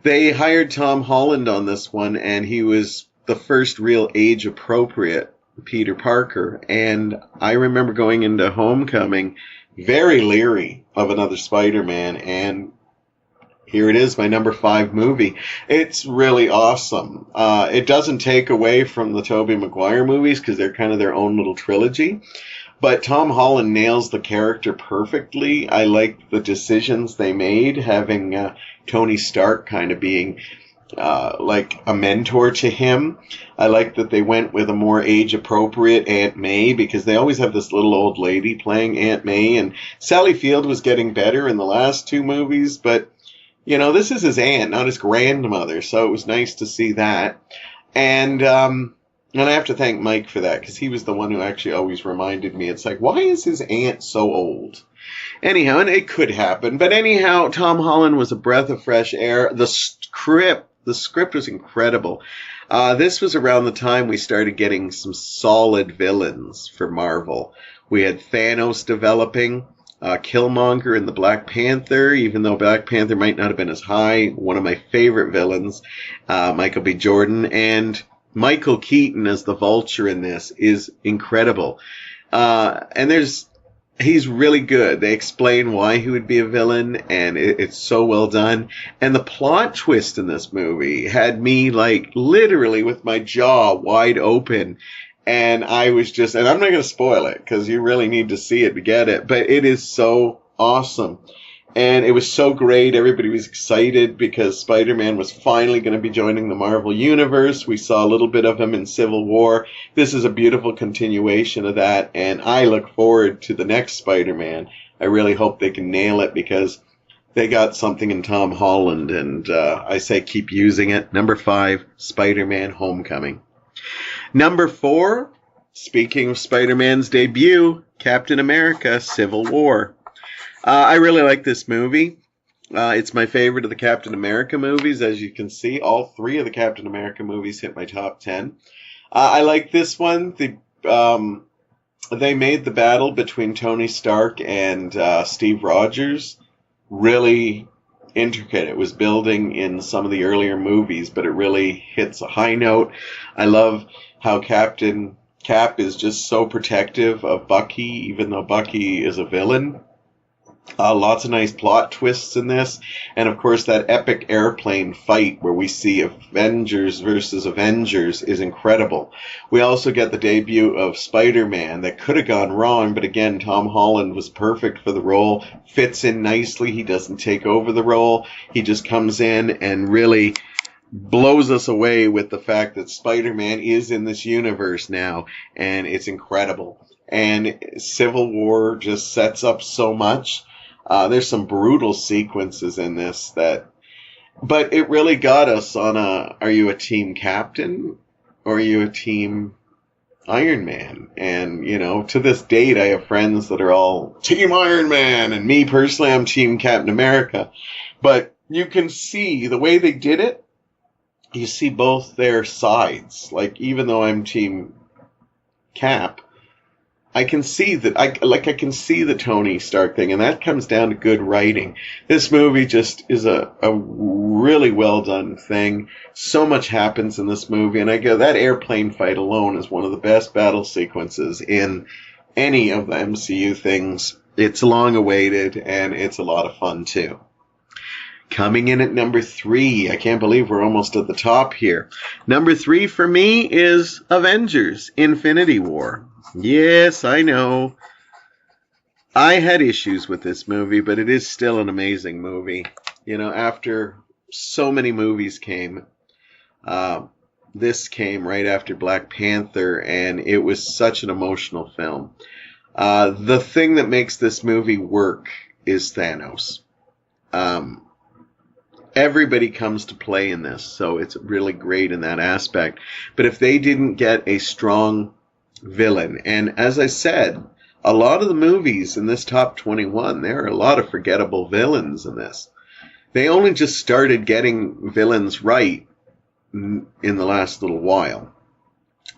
They hired Tom Holland on this one, and he was the first real age-appropriate Peter Parker. And I remember going into Homecoming very leery of another Spider-Man, and here it is, my number 5 movie. It's really awesome. It doesn't take away from the Tobey Maguire movies because they're kind of their own little trilogy. But Tom Holland nails the character perfectly. I like the decisions they made, having Tony Stark kind of being like a mentor to him. I like that they went with a more age-appropriate Aunt May, because they always have this little old lady playing Aunt May. And Sally Field was getting better in the last 2 movies, but you know, this is his aunt, not his grandmother, so it was nice to see that. And And I have to thank Mike for that, because he was the one who actually always reminded me. It's like, why is his aunt so old? Anyhow, and it could happen. But anyhow, Tom Holland was a breath of fresh air. The script was incredible. This was around the time we started getting some solid villains for Marvel. We had Thanos developing, Killmonger in the Black Panther, even though Black Panther might not have been as high. One of my favorite villains, Michael B. Jordan, and Michael Keaton as the Vulture in this is incredible. And he's really good. They explain why he would be a villain, and it's so well done. And the plot twist in this movie had me, like, literally with my jaw wide open. And I was just, and I'm not going to spoil it, because you really need to see it to get it, but it is so awesome. And it was so great. Everybody was excited because Spider-Man was finally going to be joining the Marvel Universe. We saw a little bit of him in Civil War. This is a beautiful continuation of that, and I look forward to the next Spider-Man. I really hope they can nail it, because they got something in Tom Holland, and I say keep using it. Number 5, Spider-Man Homecoming. Number 4, speaking of Spider-Man's debut, Captain America Civil War. I really like this movie. It's my favorite of the Captain America movies. As you can see, all 3 of the Captain America movies hit my top 10. I like this one. They made the battle between Tony Stark and Steve Rogers really intricate. It was building in some of the earlier movies, but it really hits a high note. I love how Cap is just so protective of Bucky, even though Bucky is a villain. Lots of nice plot twists in this. And, of course, that epic airplane fight where we see Avengers versus Avengers is incredible. We also get the debut of Spider-Man. That could have gone wrong, but again, Tom Holland was perfect for the role. Fits in nicely. He doesn't take over the role. He just comes in and really blows us away with the fact that Spider-Man is in this universe now. And it's incredible. And Civil War just sets up so much. There's some brutal sequences in this but it really got us on are you a team Captain or are you a team Iron Man? And, to this date, I have friends that are all Team Iron Man, and me personally, I'm Team Captain America. But you can see the way they did it, you see both their sides. Like, even though I'm Team Cap, I can see that I can see the Tony Stark thing, and that comes down to good writing. This movie just is a really well done thing. So much happens in this movie, and I go, that airplane fight alone is one of the best battle sequences in any of the MCU things. It's long awaited, and it's a lot of fun too. Coming in at number 3, I can't believe we're almost at the top here. Number 3 for me is Avengers: Infinity War. Yes, I know. I had issues with this movie, but it is still an amazing movie. After so many movies came, this came right after Black Panther, and it was such an emotional film. The thing that makes this movie work is Thanos. Everybody comes to play in this, so it's really great in that aspect. But if they didn't get a strong villain, and as I said, a lot of the movies in this top 21, there are a lot of forgettable villains in this. They only just started getting villains right in the last little while.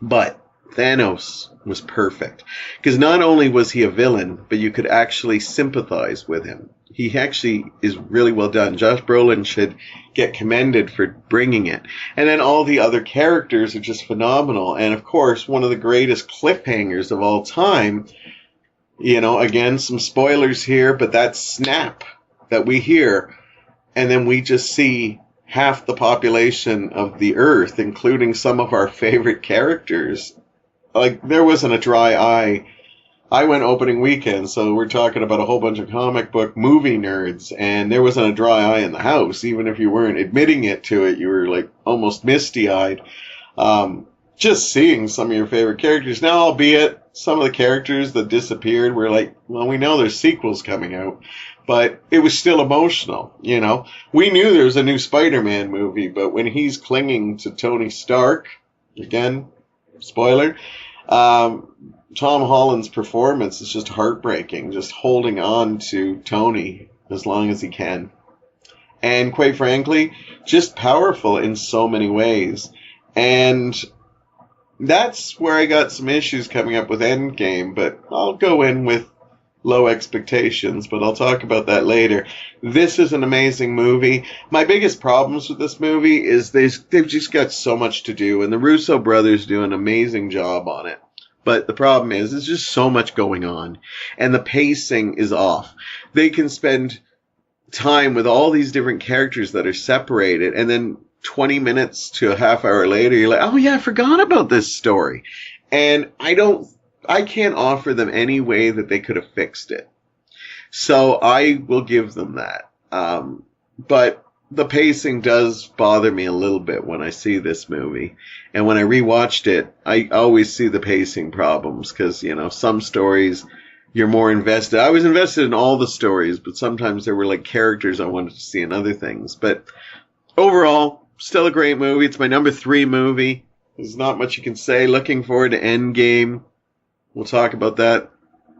But Thanos was perfect, because not only was he a villain, but you could actually sympathize with him. He actually is really well done. Josh Brolin should get commended for bringing it. And then all the other characters are just phenomenal. And of course, one of the greatest cliffhangers of all time, again, some spoilers here, but that snap that we hear, and then we just see half the population of the Earth, including some of our favorite characters. Like, there wasn't a dry eye. I went opening weekend, so we're talking about a whole bunch of comic book movie nerds, and there wasn't a dry eye in the house. Even if you weren't admitting it to it, you were like almost misty-eyed. Just seeing some of your favorite characters. Now, albeit some of the characters that disappeared were like, well, we know there's sequels coming out, but it was still emotional, We knew there was a new Spider-Man movie, but when he's clinging to Tony Stark, again, spoiler. Tom Holland's performance is just heartbreaking, just holding on to Tony as long as he can. And quite frankly, just powerful in so many ways. And that's where I got some issues coming up with Endgame, but I'll go in with low expectations, but I'll talk about that later. This is an amazing movie. My biggest problems with this movie is they've just got so much to do, and the Russo brothers do an amazing job on it. But the problem is, there's just so much going on, and the pacing is off. They can spend time with all these different characters that are separated, and then 20 minutes to a half hour later, you're like, oh yeah, I forgot about this story. And I can't offer them any way that they could have fixed it. So I will give them that. But the pacing does bother me a little bit when I see this movie. And when I rewatched it, I always see the pacing problems because, some stories you're more invested. I was invested in all the stories, but sometimes there were like characters I wanted to see in other things. But overall, still a great movie. It's my number 3 movie. There's not much you can say. Looking forward to Endgame. We'll talk about that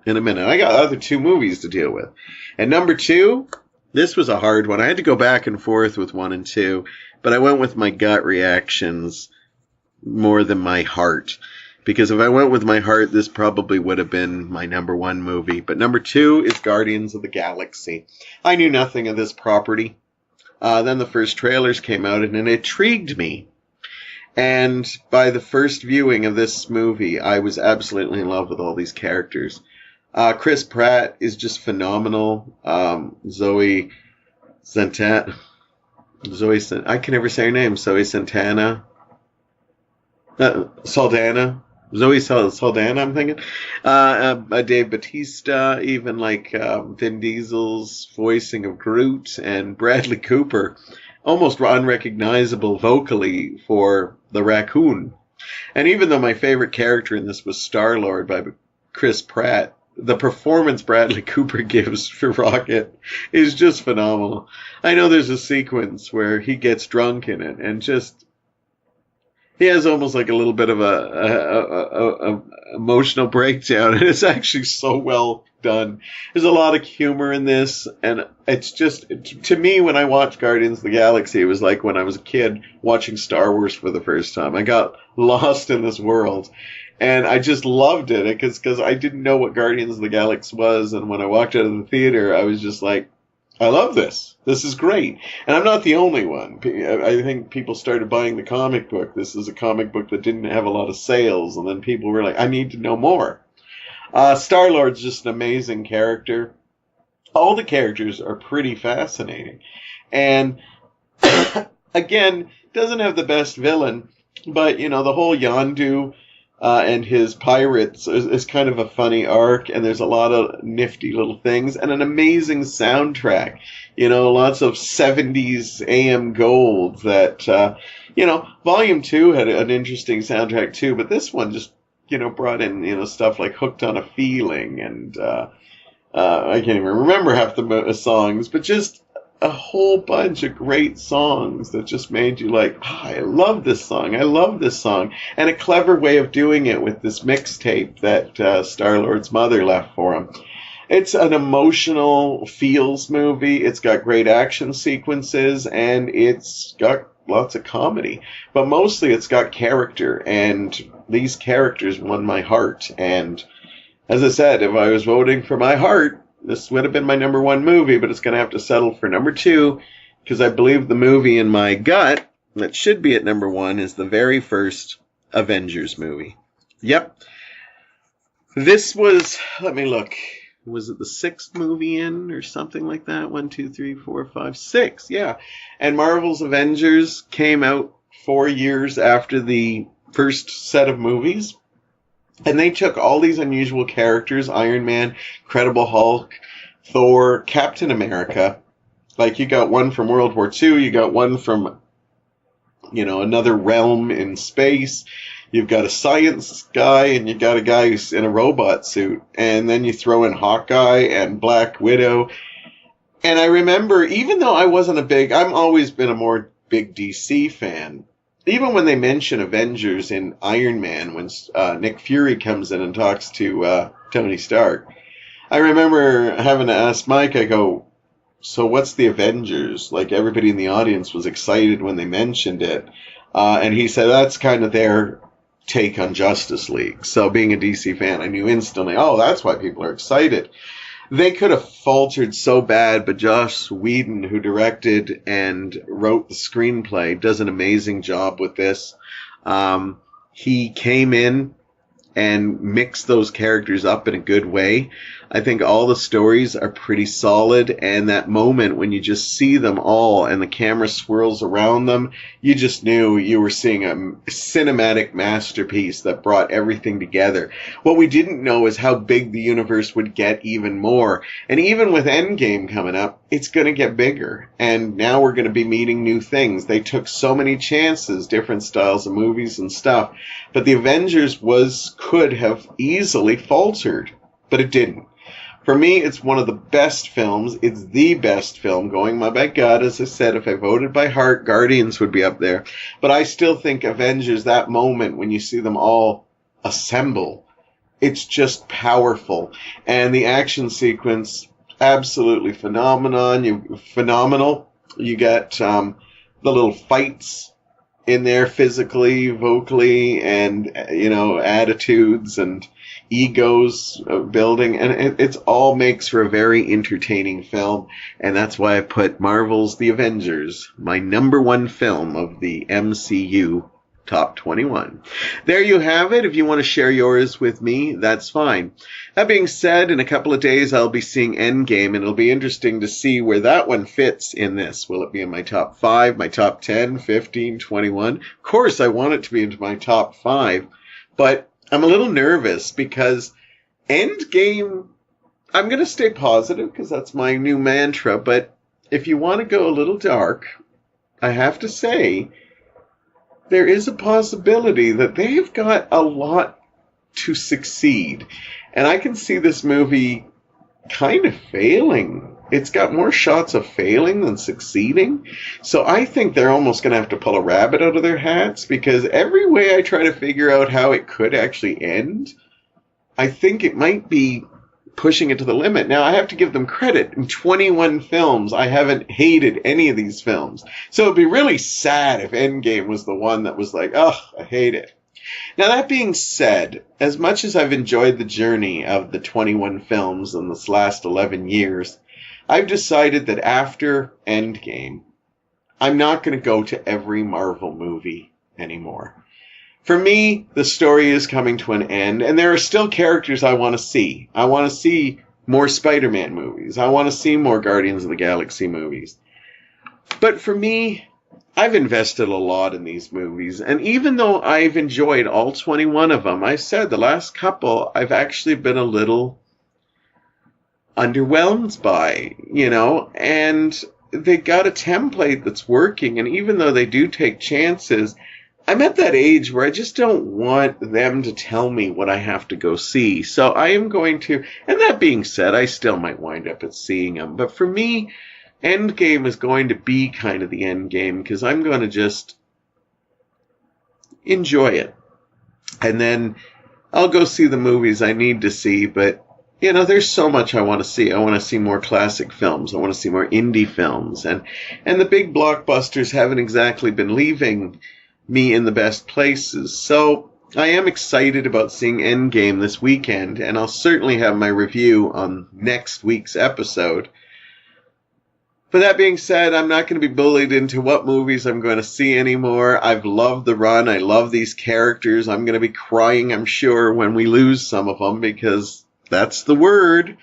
in a minute. I got other 2 movies to deal with. And number 2, this was a hard one. I had to go back and forth with 1 and 2, but I went with my gut reactions more than my heart. Because if I went with my heart, this probably would have been my number 1 movie. But number 2 is Guardians of the Galaxy. I knew nothing of this property. Then the first trailers came out, and it intrigued me. And by the first viewing of this movie, I was absolutely in love with all these characters. Chris Pratt is just phenomenal. Zoe Santana. I can never say her name. Zoe Santana. Saldana. Zoe Saldana, I'm thinking. Dave Bautista, even like Vin Diesel's voicing of Groot, and Bradley Cooper, almost unrecognizable vocally for the raccoon. And even though my favorite character in this was Star-Lord by Chris Pratt, the performance Bradley Cooper gives for Rocket is just phenomenal. I know there's a sequence where he gets drunk in it, and just... he has almost like a little bit of a emotional breakdown, and it's actually so well done. There's a lot of humor in this, and it's just, to me, when I watched Guardians of the Galaxy, it was like when I was a kid watching Star Wars for the first time. I got lost in this world, and I just loved it, because I didn't know what Guardians of the Galaxy was, and when I walked out of the theater, I was just like, I love this. This is great. And I'm not the only one. I think people started buying the comic book. This is a comic book that didn't have a lot of sales. And then people were like, I need to know more. Star-Lord's just an amazing character. All the characters are pretty fascinating. And, again, doesn't have the best villain. But, the whole Yondu and his pirates is kind of a funny arc, and there's a lot of nifty little things, and an amazing soundtrack. Lots of 70s AM gold that, Volume 2 had an interesting soundtrack too, but this one just, brought in, stuff like Hooked on a Feeling, and I can't even remember half the songs, but just a whole bunch of great songs that just made you like, I love this song, and a clever way of doing it with this mixtape that Star-Lord's mother left for him. It's an emotional feels movie. It's got great action sequences, and it's got lots of comedy. But mostly it's got character, and these characters won my heart. And as I said, if I was voting for my heart, this would have been my number 1 movie, but it's going to have to settle for number 2, because I believe the movie in my gut that should be at number 1 is the very first Avengers movie. Yep. This was, let me look, was it the 6th movie in or something like that? 1, 2, 3, 4, 5, 6, yeah. And Marvel's Avengers came out 4 years after the first set of movies. And they took all these unusual characters, Iron Man, Incredible Hulk, Thor, Captain America. Like, you got one from World War II, you got one from, another realm in space. You've got a science guy, and you got a guy who's in a robot suit. And then you throw in Hawkeye and Black Widow. And I remember, even though I wasn't I've always been a more big DC fan. even when they mention Avengers in Iron Man, when Nick Fury comes in and talks to Tony Stark, I remember having to ask Mike, I go, so what's the Avengers? Like, everybody in the audience was excited when they mentioned it. And he said that's kind of their take on Justice League. So being a DC fan, I knew instantly, oh, that's why people are excited. They could have faltered so bad, but Joss Whedon, who directed and wrote the screenplay, does an amazing job with this. He came in and mixed those characters up in a good way. I think all the stories are pretty solid, and that moment when you just see them all and the camera swirls around them, you just knew you were seeing a cinematic masterpiece that brought everything together. What we didn't know is how big the universe would get even more. And even with Endgame coming up, it's going to get bigger. And now we're going to be meeting new things. They took so many chances, different styles of movies and stuff. But the Avengers could have easily faltered, but it didn't. For me, it's one of the best films. It's the best film, going by gut. As I said, if I voted by heart, Guardians would be up there. But I still think Avengers, that moment when you see them all assemble, it's just powerful. And the action sequence, absolutely phenomenal. You get the little fights in there physically, vocally, and, attitudes and egos building, and it all makes for a very entertaining film, and that's why I put Marvel's The Avengers, my number one film of the MCU Top 21. There you have it. If you want to share yours with me, that's fine. That being said, in a couple of days I'll be seeing Endgame, and it'll be interesting to see where that one fits in this. Will it be in my top 5, my top 10, 15, 21? Of course, I want it to be into my top 5, but I'm a little nervous because Endgame, I'm going to stay positive because that's my new mantra, but if you want to go a little dark, I have to say there is a possibility that they've got a lot to succeed. And I can see this movie kind of failing. It's got more shots of failing than succeeding. So I think they're almost going to have to pull a rabbit out of their hats, because every way I try to figure out how it could actually end, I think it might be pushing it to the limit. Now, I have to give them credit. In 21 films, I haven't hated any of these films. So it'd be really sad if Endgame was the one that was like, oh, I hate it. Now, that being said, as much as I've enjoyed the journey of the 21 films in this last 11 years, I've decided that after Endgame, I'm not going to go to every Marvel movie anymore. For me, the story is coming to an end, and there are still characters I want to see. I want to see more Spider-Man movies. I want to see more Guardians of the Galaxy movies. But for me, I've invested a lot in these movies, and even though I've enjoyed all 21 of them, I said the last couple I've actually been a little underwhelmed by, and they got a template that's working, and even though they do take chances, I'm at that age where I just don't want them to tell me what I have to go see. So I am going to, and that being said, I still might wind up at seeing them, but for me, Endgame is going to be kind of the Endgame, because I'm going to just enjoy it. And then I'll go see the movies I need to see, but there's so much I want to see. I want to see more classic films. I want to see more indie films. And the big blockbusters haven't exactly been leaving me in the best places. So I am excited about seeing Endgame this weekend, and I'll certainly have my review on next week's episode. But that being said, I'm not going to be bullied into what movies I'm going to see anymore. I've loved the run. I love these characters. I'm going to be crying, I'm sure, when we lose some of them, because that's the word.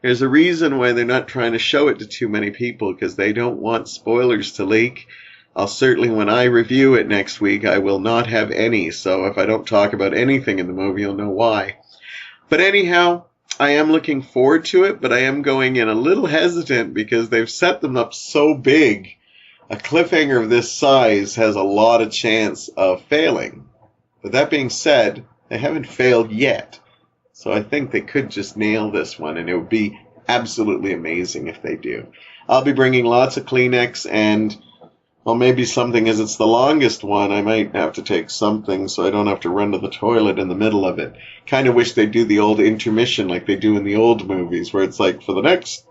There's a reason why they're not trying to show it to too many people, because they don't want spoilers to leak. I'll certainly, when I review it next week, I will not have any. So if I don't talk about anything in the movie, you'll know why. But anyhow, I am looking forward to it, but I am going in a little hesitant because they've set them up so big. A cliffhanger of this size has a lot of chance of failing. But that being said, they haven't failed yet. So I think they could just nail this one, and it would be absolutely amazing if they do. I'll be bringing lots of Kleenex and Well, maybe something is it's the longest one. I might have to take something so I don't have to run to the toilet in the middle of it. Kind of wish they'd do the old intermission like they do in the old movies, where it's like, for the next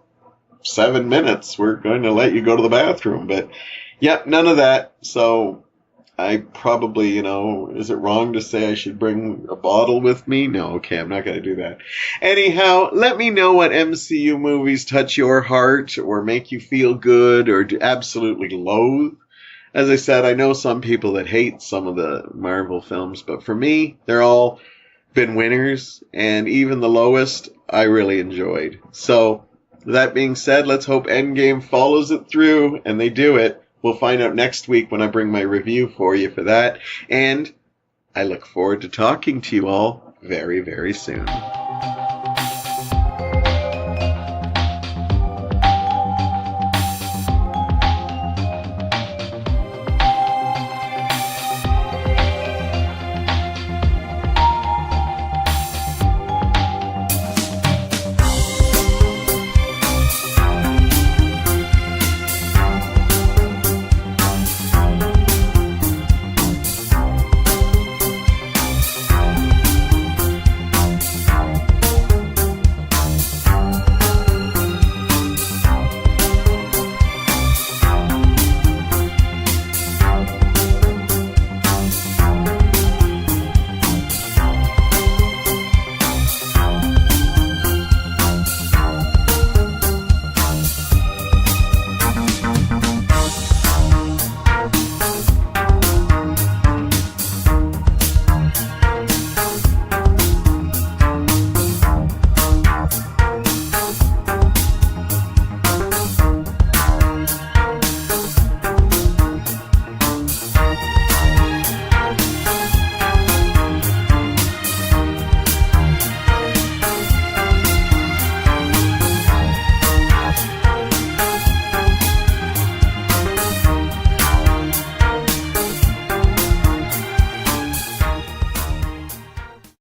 7 minutes, we're going to let you go to the bathroom. But, yep, none of that. So I probably, is it wrong to say I should bring a bottle with me? No, okay, I'm not going to do that. Anyhow, let me know what MCU movies touch your heart or make you feel good or absolutely loathe. As I said, I know some people that hate some of the Marvel films, but for me, they're all been winners, and even the lowest, I really enjoyed. So, that being said, let's hope Endgame follows it through, and they do it. We'll find out next week when I bring my review for you for that, and I look forward to talking to you all very, very soon.